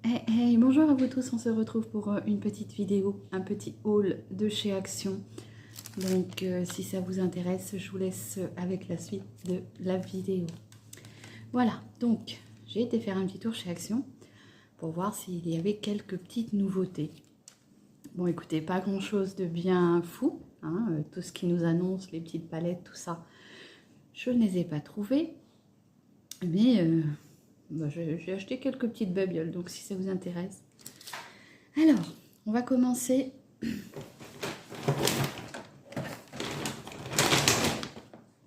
Hey, bonjour à vous tous, on se retrouve pour une petite vidéo, un petit haul de chez Action. Donc si ça vous intéresse, je vous laisse avec la suite de la vidéo. Voilà, donc j'ai été faire un petit tour chez Action pour voir s'il y avait quelques petites nouveautés. Bon écoutez, pas grand chose de bien fou, hein, tout ce qui nous annonce, les petites palettes, tout ça, je ne les ai pas trouvées. Mais j'ai acheté quelques petites babioles, donc si ça vous intéresse. Alors, on va commencer.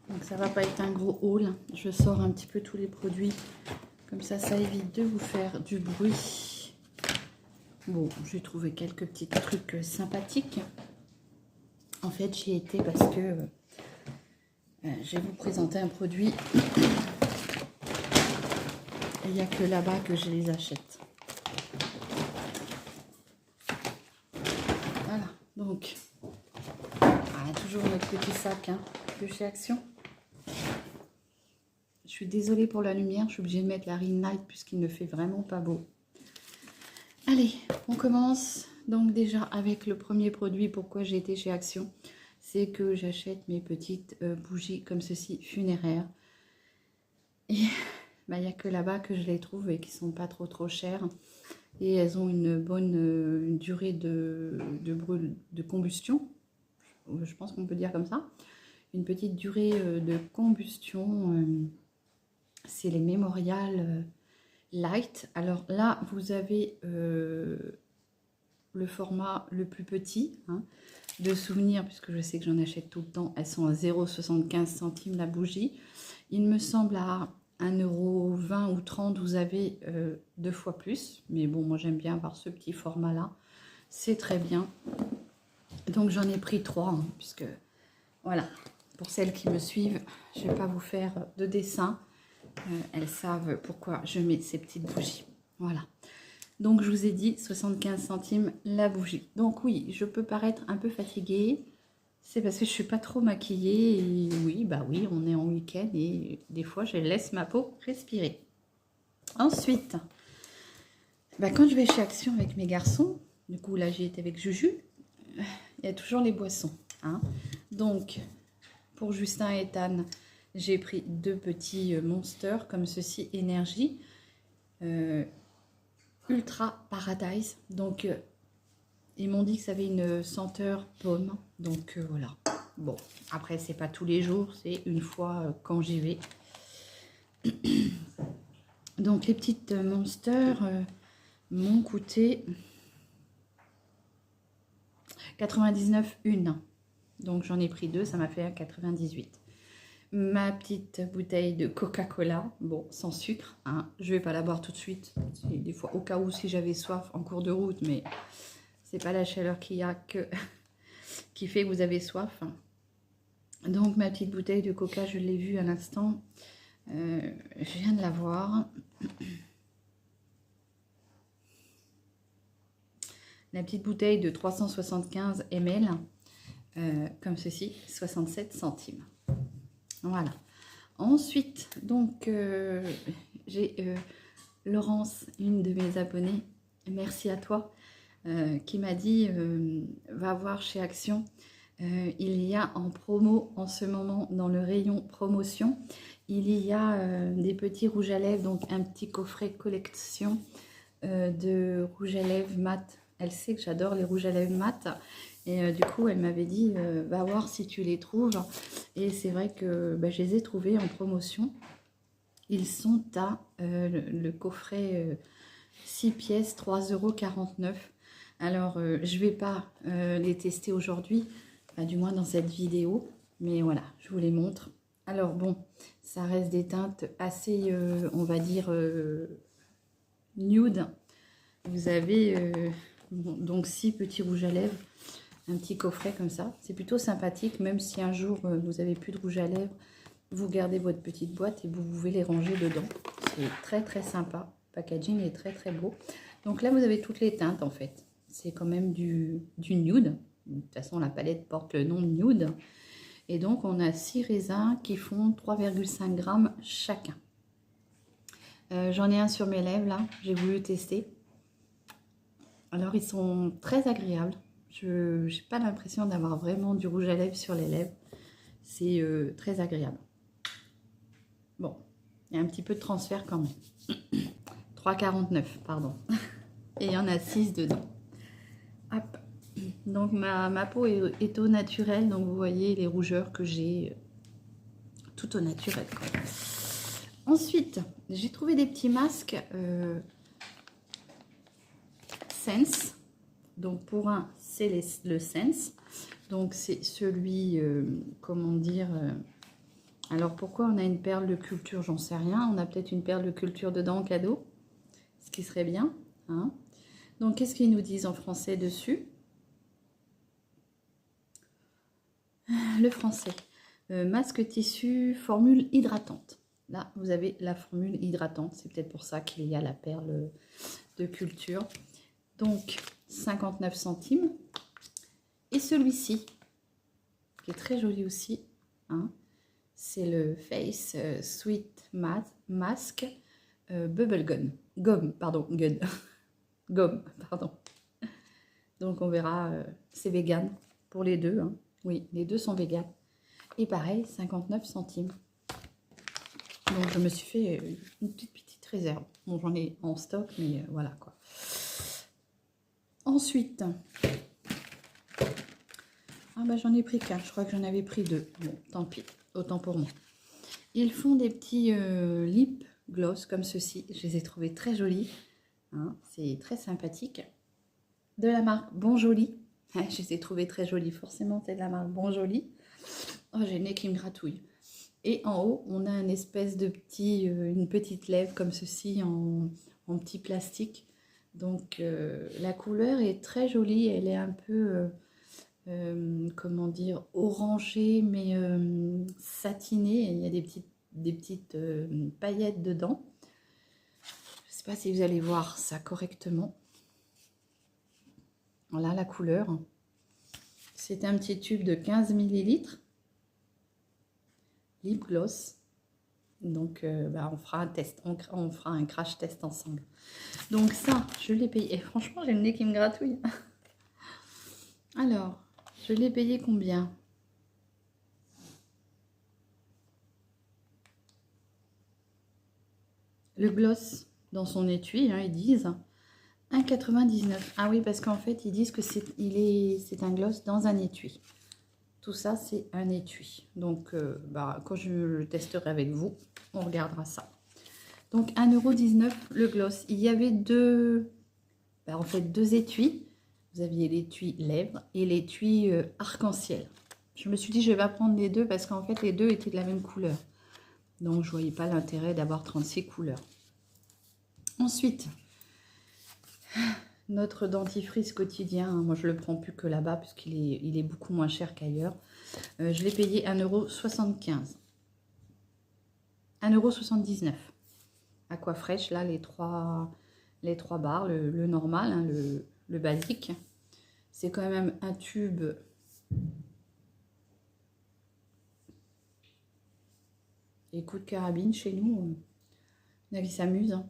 Donc ça va pas être un gros haul. Je sors un petit peu tous les produits. Comme ça évite de vous faire du bruit. Bon, j'ai trouvé quelques petits trucs sympathiques. En fait, j'y étais parce que je vais vous présenter un produit. Il n'y a que là-bas que je les achète. Voilà, donc, toujours notre petit sac de chez Action. Je suis désolée pour la lumière, je suis obligée de mettre la ring light puisqu'il ne fait vraiment pas beau. Allez, on commence donc déjà avec le premier produit. Pourquoi j'ai été chez Action, c'est que j'achète mes petites bougies comme ceci, funéraires. Et il n'y a que là-bas que je les trouve et qui sont pas trop chères. Et elles ont une bonne durée de combustion. Je pense qu'on peut dire comme ça. Une petite durée de combustion. C'est les Mémorial Light. Alors là, vous avez le format le plus petit de souvenir, puisque je sais que j'en achète tout le temps. Elles sont à 0,75 centimes la bougie. Il me semble à 1,20 € ou 30, vous avez 2 fois plus. Mais bon, moi j'aime bien avoir ce petit format-là. C'est très bien. Donc j'en ai pris 3, puisque voilà, pour celles qui me suivent, je ne vais pas vous faire de dessin. Elles savent pourquoi je mets ces petites bougies. Voilà. Donc, je vous ai dit 75 centimes la bougie. Donc, oui, je peux paraître un peu fatiguée. C'est parce que je ne suis pas trop maquillée. Et oui, bah oui, on est en week-end et des fois, je laisse ma peau respirer. Ensuite, quand je vais chez Action avec mes garçons, du coup, là, j'ai été avec Juju, il y a toujours les boissons. Donc, pour Justin et Ethan, j'ai pris 2 petits Monster comme ceci, énergie Ultra Paradise. Donc ils m'ont dit que ça avait une senteur pomme. Donc voilà. Bon, après c'est pas tous les jours, c'est une fois quand j'y vais. Donc les petites Monster m'ont coûté 99 une. Donc j'en ai pris 2, ça m'a fait 98. Ma petite bouteille de Coca-Cola, bon, sans sucre, je vais pas la boire tout de suite, des fois au cas où si j'avais soif en cours de route, mais c'est pas la chaleur qu'il y a qui fait que vous avez soif. Donc ma petite bouteille de Coca, je l'ai vue à l'instant, je viens de la voir. La petite bouteille de 375 ml, comme ceci, 67 centimes. Voilà. Ensuite, donc, j'ai Laurence, une de mes abonnées, merci à toi, qui m'a dit, va voir chez Action, il y a en promo en ce moment, dans le rayon promotion, il y a des petits rouges à lèvres, donc un petit coffret collection de rouges à lèvres mat. Elle sait que j'adore les rouges à lèvres mat. Et du coup, elle m'avait dit, va voir si tu les trouves. Et c'est vrai que je les ai trouvés en promotion. Ils sont à le coffret 6 pièces, 3,49 €. Alors, je ne vais pas les tester aujourd'hui, du moins dans cette vidéo. Mais voilà, je vous les montre. Alors bon, ça reste des teintes assez, on va dire, nude. Vous avez donc 6 petits rouges à lèvres. Un petit coffret comme ça, c'est plutôt sympathique, même si un jour vous n'avez plus de rouge à lèvres, vous gardez votre petite boîte et vous pouvez les ranger dedans. C'est très sympa, le packaging est très beau. Donc là vous avez toutes les teintes en fait, c'est quand même du nude, de toute façon la palette porte le nom de nude. Et donc on a 6 raisins qui font 3,5 grammes chacun. J'en ai un sur mes lèvres là, j'ai voulu tester. Alors, ils sont très agréables. Je n'ai pas l'impression d'avoir vraiment du rouge à lèvres sur les lèvres. C'est très agréable. Bon, il y a un petit peu de transfert quand même. 3,49 pardon. Et il y en a 6 dedans. Hop. Donc ma peau est au naturel. Donc vous voyez les rougeurs que j'ai tout au naturel. Quoi. Ensuite, j'ai trouvé des petits masques Sense. Donc pour un, c'est le Sense. Donc c'est celui, comment dire... alors pourquoi on a une perle de culture, j'en sais rien. On a peut-être une perle de culture dedans en cadeau. Ce qui serait bien. Hein. Donc qu'est-ce qu'ils nous disent en français dessus? Le français. Masque tissu, formule hydratante. Là, vous avez la formule hydratante. C'est peut-être pour ça qu'il y a la perle de culture. Donc, 59 centimes. Et celui-ci, qui est très joli aussi, hein, c'est le Face Sweet Mask Bubble Gum. Gomme, pardon, gun. Gomme, pardon. Donc, on verra, c'est vegan pour les deux. Hein. Oui, les deux sont véganes. Et pareil, 59 centimes. Donc, je me suis fait une petite réserve. Bon, j'en ai en stock, mais voilà quoi. Ensuite, ah bah j'en ai pris qu'un. Je crois que j'en avais pris 2. Bon, tant pis, autant pour moi. Ils font des petits lip gloss comme ceci. Je les ai trouvés très jolis. Hein, c'est très sympathique. De la marque Bon Joli. Je les ai trouvés très jolis. Forcément, c'est de la marque Bon Joli. Oh, j'ai le nez qui me gratouille. Et en haut, on a une espèce de une petite lèvre comme ceci en petit plastique. Donc, la couleur est très jolie. Elle est un peu, comment dire, orangée, mais satinée. Il y a des petites paillettes dedans. Je ne sais pas si vous allez voir ça correctement. Voilà la couleur. C'est un petit tube de 15 ml. Lip gloss. Donc, bah, on fera un test. On fera un crash test ensemble. Donc ça, je l'ai payé. Et franchement, j'ai le nez qui me gratouille. Alors, je l'ai payé combien? Le gloss dans son étui, hein, ils disent 1,99 €. Ah oui, parce qu'en fait, ils disent que c'est un gloss dans un étui. Tout ça, c'est un étui. Donc, bah, quand je le testerai avec vous, on regardera ça. Donc, 1,19 € le gloss. Il y avait en fait, deux étuis. Vous aviez l'étui lèvres et l'étui arc-en-ciel. Je me suis dit, je vais pas prendre les deux parce qu'en fait, les deux étaient de la même couleur. Donc, je voyais pas l'intérêt d'avoir 36 couleurs. Ensuite, notre dentifrice quotidien, moi je le prends plus que là-bas puisqu'il est beaucoup moins cher qu'ailleurs. Je l'ai payé 1,75 €. 1,79 €. Aquafresh, là les trois barres, le normal, hein, le basique. C'est quand même un tube. Et coup de carabine chez nous, on s'amuse. Hein.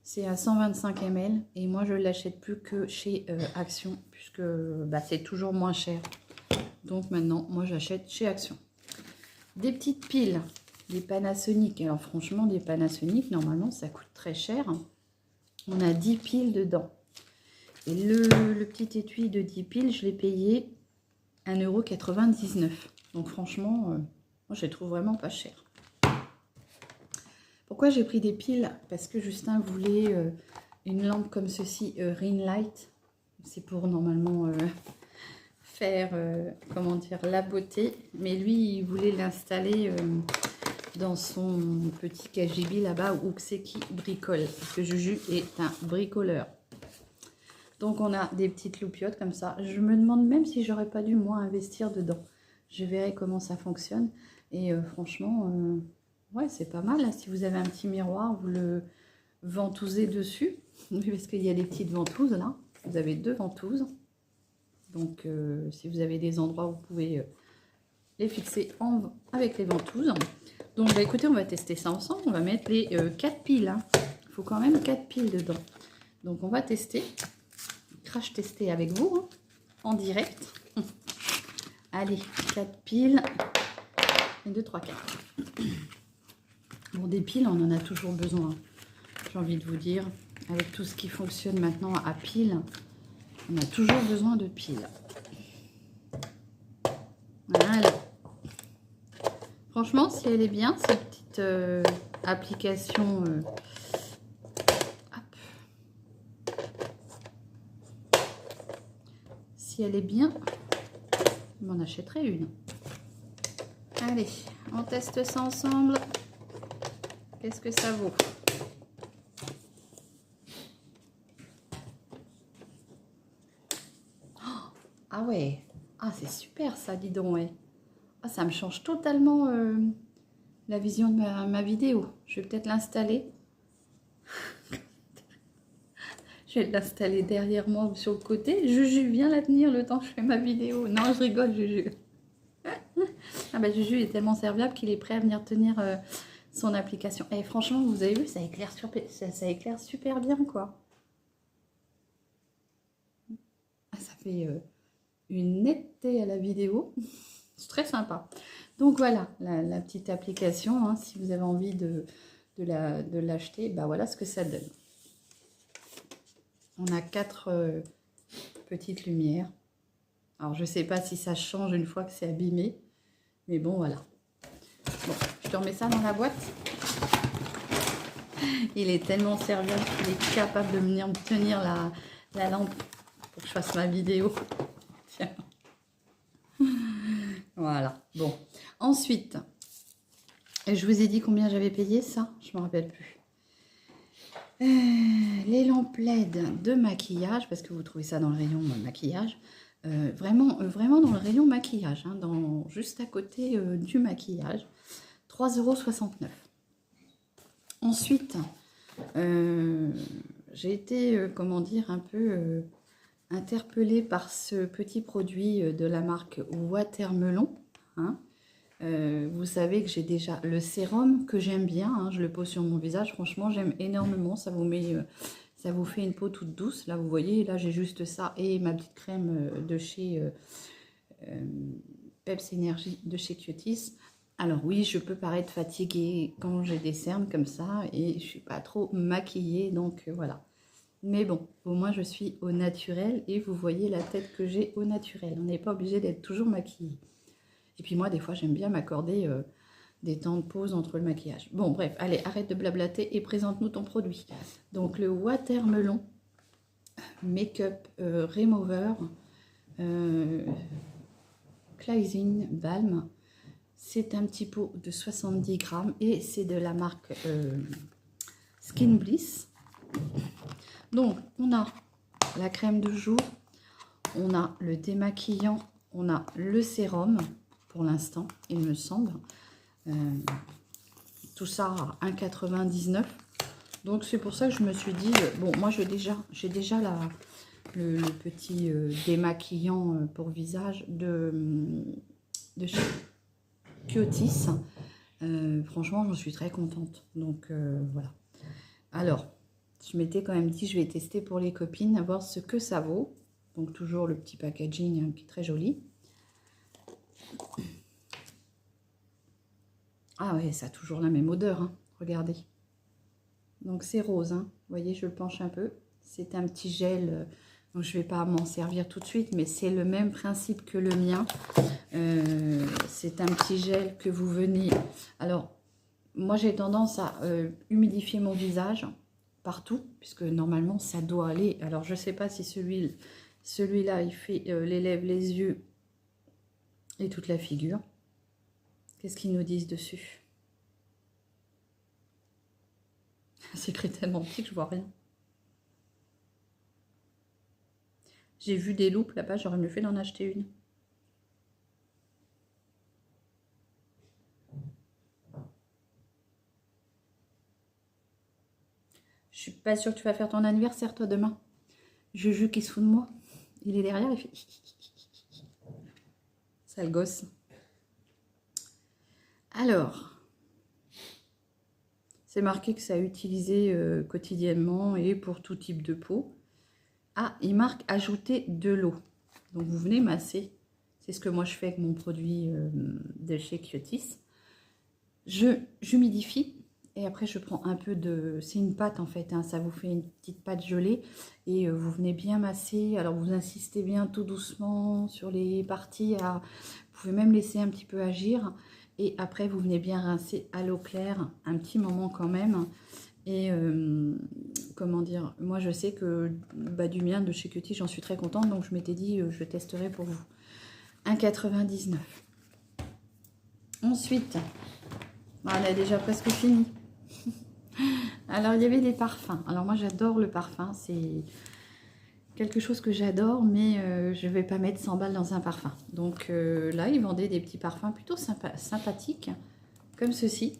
C'est à 125 ml et moi je ne l'achète plus que chez Action puisque bah, c'est toujours moins cher. Donc maintenant, moi j'achète chez Action. Des petites piles, des Panasonic. Alors franchement, des Panasonic, normalement ça coûte très cher. On a 10 piles dedans. Et le petit étui de 10 piles, je l'ai payé 1,99 €. Donc franchement, moi je les trouve vraiment pas cher. Pourquoi j'ai pris des piles? Parce que Justin voulait une lampe comme ceci, Ring Light. C'est pour normalement faire, comment dire, la beauté. Mais lui, il voulait l'installer dans son petit KGB là-bas où c'est qui bricole. Parce que Juju est un bricoleur. Donc on a des petites loupiottes comme ça. Je me demande même si j'aurais pas dû moi investir dedans. Je verrai comment ça fonctionne. Et franchement... ouais, c'est pas mal. Là. Si vous avez un petit miroir, vous le ventousez dessus. Oui, parce qu'il y a des petites ventouses là. Vous avez 2 ventouses. Donc, si vous avez des endroits où vous pouvez les fixer avec les ventouses. Donc, bah, écoutez, on va tester ça ensemble. On va mettre les 4 piles. Hein. Il faut quand même 4 piles dedans. Donc, on va tester. crash tester avec vous, hein, en direct. Allez, 4 piles. 1, 2, 3, 4. Bon, des piles, on en a toujours besoin. J'ai envie de vous dire, avec tout ce qui fonctionne maintenant à piles, on a toujours besoin de piles. Voilà. Franchement, si elle est bien, cette petite application... si elle est bien, je m'en achèterai une. Allez, on teste ça ensemble. Qu'est-ce que ça vaut? Ah ouais, ah c'est super ça, dis donc, ouais. Ah, ça me change totalement la vision de ma vidéo. Je vais peut-être l'installer. Je vais l'installer derrière moi ou sur le côté. Juju, viens la tenir le temps que je fais ma vidéo. Non, je rigole, Juju. Ah bah Juju est tellement serviable qu'il est prêt à venir tenir son application. Et franchement, vous avez vu, ça éclaire super bien, quoi. Ah, ça fait une netteté à la vidéo. C'est très sympa. Donc voilà, la petite application, hein, si vous avez envie de l'acheter, bah voilà ce que ça donne. On a 4 petites lumières. Alors je ne sais pas si ça change une fois que c'est abîmé, mais bon voilà. Bon, je te remets ça dans la boîte. Il est tellement serviable qu'il est capable de venir me tenir la lampe pour que je fasse ma vidéo. Tiens. Voilà, bon. Ensuite, je vous ai dit combien j'avais payé ça? Je ne me rappelle plus. Les lampes LED de maquillage, parce que vous trouvez ça dans le rayon maquillage. Vraiment dans le rayon maquillage, hein, juste à côté du maquillage. 3,69 €. Ensuite, j'ai été, comment dire, un peu interpellée par ce petit produit de la marque Watermelon. Hein. Vous savez que j'ai déjà le sérum que j'aime bien, hein, je le pose sur mon visage, franchement j'aime énormément, ça vous fait une peau toute douce. Là vous voyez, là j'ai juste ça et ma petite crème de chez Peps Energy de chez Cutis. Alors oui, je peux paraître fatiguée quand j'ai des cernes comme ça et je suis pas trop maquillée, donc voilà. Mais bon, au moins je suis au naturel et vous voyez la tête que j'ai au naturel. On n'est pas obligé d'être toujours maquillée. Et puis moi, des fois, j'aime bien m'accorder des temps de pause entre le maquillage. Bon, bref, allez, arrête de blablater et présente-nous ton produit. Donc, le Watermelon Makeup Remover Cleansing Balm. C'est un petit pot de 70 grammes et c'est de la marque Skin Bliss. Donc, on a la crème de jour, on a le démaquillant, on a le sérum. Pour l'instant, il me semble. Tout ça à 1,99 €. Donc, c'est pour ça que je me suis dit... bon, moi, j'ai déjà le petit démaquillant pour visage de chez Cutis. Franchement, j'en suis très contente. Donc, voilà. Alors, je m'étais quand même dit, je vais tester pour les copines, à voir ce que ça vaut. Donc, toujours le petit packaging hein, qui est très joli. Ah ouais, ça a toujours la même odeur, hein. Regardez. Donc c'est rose, hein. Vous voyez, je le penche un peu. C'est un petit gel, donc je ne vais pas m'en servir tout de suite, mais c'est le même principe que le mien. C'est un petit gel que vous venez... Alors, moi j'ai tendance à humidifier mon visage partout, puisque normalement ça doit aller. Alors je ne sais pas si celui-là, il fait les lèvres, les yeux et toute la figure. Qu'est-ce qu'ils nous disent dessus? C'est écrit tellement petit que je vois rien. J'ai vu des loupes là-bas, j'aurais mieux fait d'en acheter une. Je suis pas sûre que tu vas faire ton anniversaire toi demain. Juju qui se fout de moi. Il est derrière, il fait... Sale gosse. Alors, c'est marqué que ça a utilisé quotidiennement et pour tout type de peau. Ah, il marque ajouter de l'eau. Donc vous venez masser. C'est ce que moi je fais avec mon produit de chez Kiotis. J'humidifie et après je prends un peu de... C'est une pâte en fait, hein, ça vous fait une petite pâte gelée. Et vous venez bien masser. Alors vous insistez bien tout doucement sur les parties. Vous pouvez même laisser un petit peu agir. Et après vous venez bien rincer à l'eau claire un petit moment quand même. Et comment dire, moi je sais que du mien de chez Kiotis, j'en suis très contente. Donc je m'étais dit, je testerai pour vous. 1,99 €. Ensuite, on a déjà presque fini. Alors il y avait des parfums. Alors moi j'adore le parfum. C'est quelque chose que j'adore. Mais je ne vais pas mettre 100 balles dans un parfum. Donc là ils vendaient des petits parfums plutôt sympathiques. Comme ceci.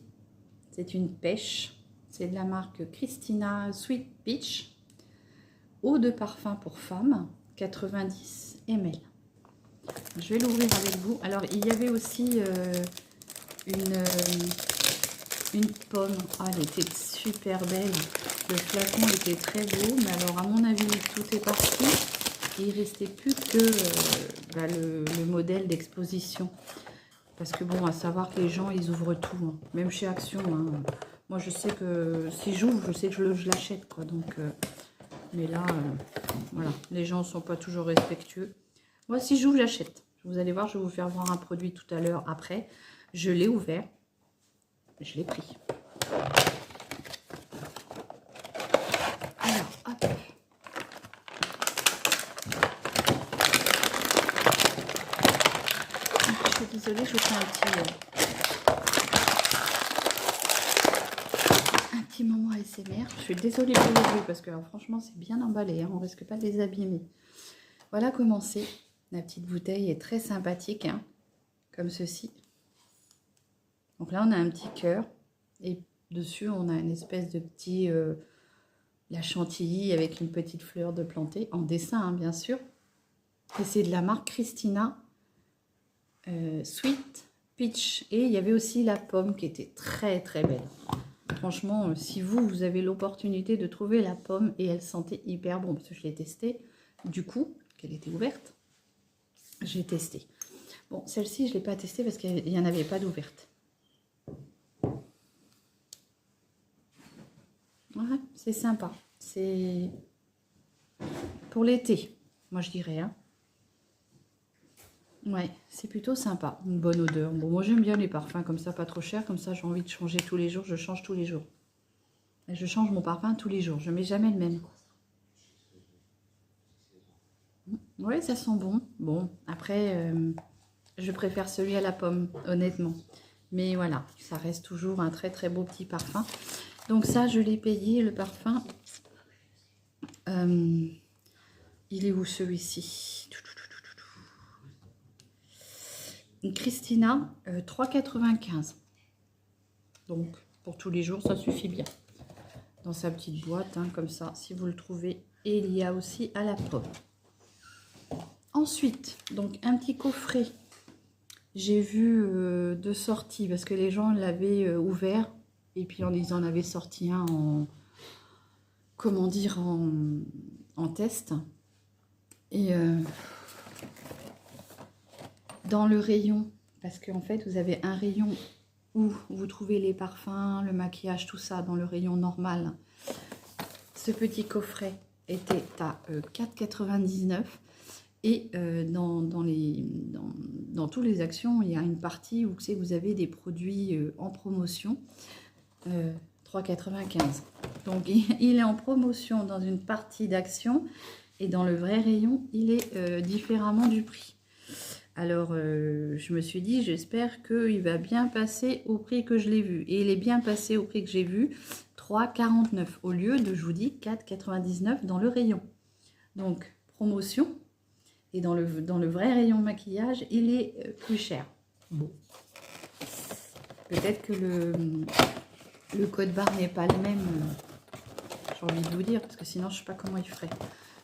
C'est une pêche. C'est de la marque Christina Sweet Peach. Eau de parfum pour femmes, 90 ml. Je vais l'ouvrir avec vous. Alors, il y avait aussi une pomme. Ah, elle était super belle. Le flacon était très beau. Mais alors, à mon avis, tout est parti. Et il ne restait plus que le modèle d'exposition. Parce que bon, à savoir que les gens, ils ouvrent tout. Hein. Même chez Action. Hein. Moi, je sais que si j'ouvre, je sais que je l'achète, quoi. Donc, mais là, voilà. Les gens ne sont pas toujours respectueux. Moi, si j'ouvre, j'achète. Vous allez voir, je vais vous faire voir un produit tout à l'heure après. Je l'ai ouvert. Je l'ai pris. Alors, hop. Je suis désolée, je vous fais un petit moment ASMR. Je suis désolée pour les bruits parce que alors, franchement, c'est bien emballé. Hein, on risque pas de les abîmer. Voilà comment c'est. La petite bouteille est très sympathique, hein, comme ceci. Donc là, on a un petit cœur. Et dessus, on a une espèce de petit... la chantilly avec une petite fleur de plantée. En dessin, hein, bien sûr. Et c'est de la marque Christina Sweet Peach. Et il y avait aussi la pomme qui était très très belle. Franchement, si vous avez l'opportunité de trouver la pomme et elle sentait hyper bon, parce que je l'ai testée, du coup, qu'elle était ouverte, j'ai testé. Bon, celle-ci, je ne l'ai pas testée parce qu'il n'y en avait pas d'ouverte. Ouais, c'est sympa. C'est pour l'été, moi je dirais. Hein. Ouais, c'est plutôt sympa. Une bonne odeur. Bon, moi j'aime bien les parfums comme ça, pas trop cher. Comme ça, j'ai envie de changer tous les jours. Je change tous les jours. Et je change mon parfum tous les jours. Je ne mets jamais le même. Ouais, ça sent bon. Bon, après, je préfère celui à la pomme, honnêtement. Mais voilà, ça reste toujours un très très beau petit parfum. Donc ça, je l'ai payé, le parfum. Il est où celui-ci? Christina, 3,95 €. Donc, pour tous les jours, ça suffit bien. Dans sa petite boîte, hein, comme ça, si vous le trouvez. Et il y a aussi à la pomme. Ensuite, donc un petit coffret. J'ai vu de sortie, parce que les gens l'avaient ouvert. Et puis, ils en avaient sorti un en... Comment dire, en test. Et dans le rayon, parce qu'en fait, vous avez un rayon où vous trouvez les parfums, le maquillage, tout ça, dans le rayon normal. Ce petit coffret était à 4,99 €. Et dans tous les actions, il y a une partie où vous avez des produits en promotion. 3,95 €. Donc, il est en promotion dans une partie d'action. Et dans le vrai rayon, il est différemment du prix. Alors, je me suis dit, j'espère qu'il va bien passer au prix que je l'ai vu. Et il est bien passé au prix que j'ai vu, 3,49 € au lieu de, je vous dis, 4,99 € dans le rayon. Donc, promotion. Et dans le vrai rayon maquillage, il est plus cher. Bon. Peut-être que le code barre n'est pas le même. J'ai envie de vous dire, parce que sinon, je ne sais pas comment il ferait.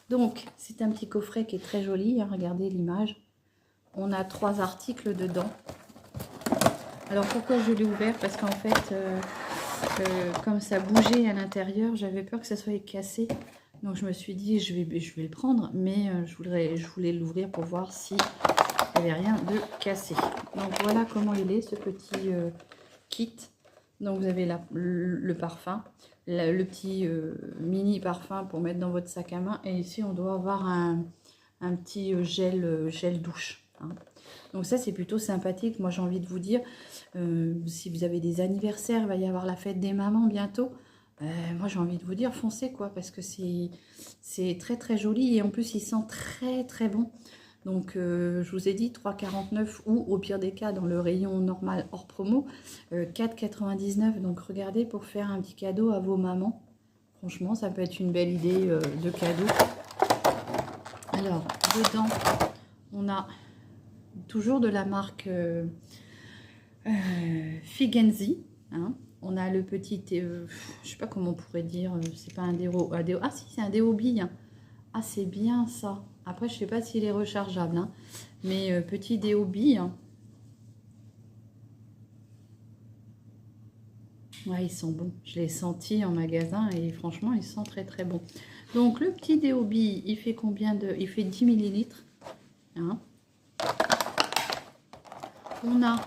Donc, c'est un petit coffret qui est très joli. Hein, regardez l'image. On a 3 articles dedans. Alors, pourquoi je l'ai ouvert? Parce qu'en fait, comme ça bougeait à l'intérieur, j'avais peur que ça soit cassé. Donc je me suis dit, je vais le prendre, mais je voulais l'ouvrir pour voir si il n'y avait rien de cassé. Donc voilà comment il est, ce petit kit. Donc vous avez le parfum, le petit mini parfum pour mettre dans votre sac à main. Et ici, on doit avoir un petit gel douche. Hein. Donc ça, c'est plutôt sympathique. Moi, j'ai envie de vous dire, si vous avez des anniversaires, il va y avoir la fête des mamans bientôt. Moi, j'ai envie de vous dire, foncez quoi, parce que c'est très très joli. Et en plus, il sent très très bon. Donc, je vous ai dit 3,49 ou au pire des cas, dans le rayon normal hors promo, 4,99. Donc, regardez pour faire un petit cadeau à vos mamans. Franchement, ça peut être une belle idée de cadeau. Alors, dedans, on a toujours de la marque Figenzi. Hein. On a le petit, je sais pas comment on pourrait dire, c'est pas un déo, ah si, c'est un déo bille. Ah, c'est bien ça. Après, je sais pas s'il est rechargeable, hein. Mais petit déo bille. Hein. Ouais, ils sont bons. Je l'ai senti en magasin et franchement, ils sont très très bons. Donc, le petit déo bille, il fait combien de... Il fait 10 millilitres. Hein. On a,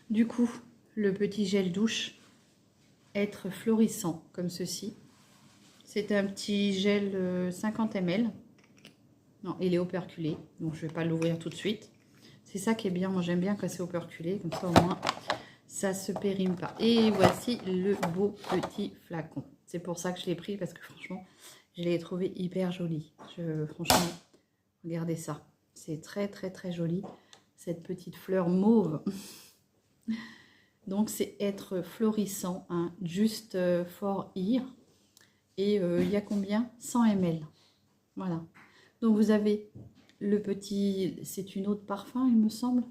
du coup, le petit gel douche être florissant, comme ceci. C'est un petit gel 50 ml. Non, il est operculé, donc je ne vais pas l'ouvrir tout de suite. C'est ça qui est bien, moi j'aime bien quand c'est operculé, comme ça au moins ça se périme pas. Et voici le beau petit flacon. C'est pour ça que je l'ai pris, parce que franchement, je l'ai trouvé hyper joli. Franchement, regardez ça. C'est très très très joli, cette petite fleur mauve. Donc c'est être florissant, hein, juste for here. Et il y a combien? 100 ml. Voilà. Donc vous avez le petit, c'est une eau de parfum, il me semble.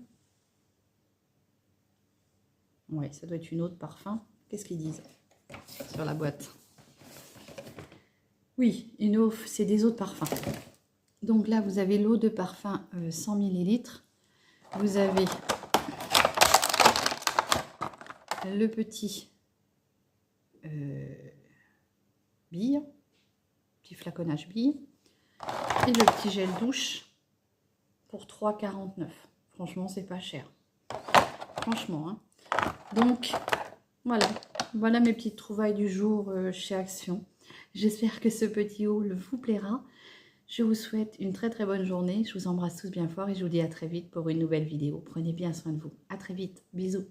Oui, ça doit être une eau de parfum. Qu'est-ce qu'ils disent sur la boîte? Oui, une eau, c'est des eaux de parfum. Donc là, vous avez l'eau de parfum 100 ml. Vous avez le petit bille, petit flaconnage bille. Et le petit gel douche pour 3,49. Franchement, c'est pas cher. Franchement, hein. Donc, voilà mes petites trouvailles du jour chez Action. J'espère que ce petit haul vous plaira. Je vous souhaite une très très bonne journée. Je vous embrasse tous bien fort et je vous dis à très vite pour une nouvelle vidéo. Prenez bien soin de vous. À très vite. Bisous.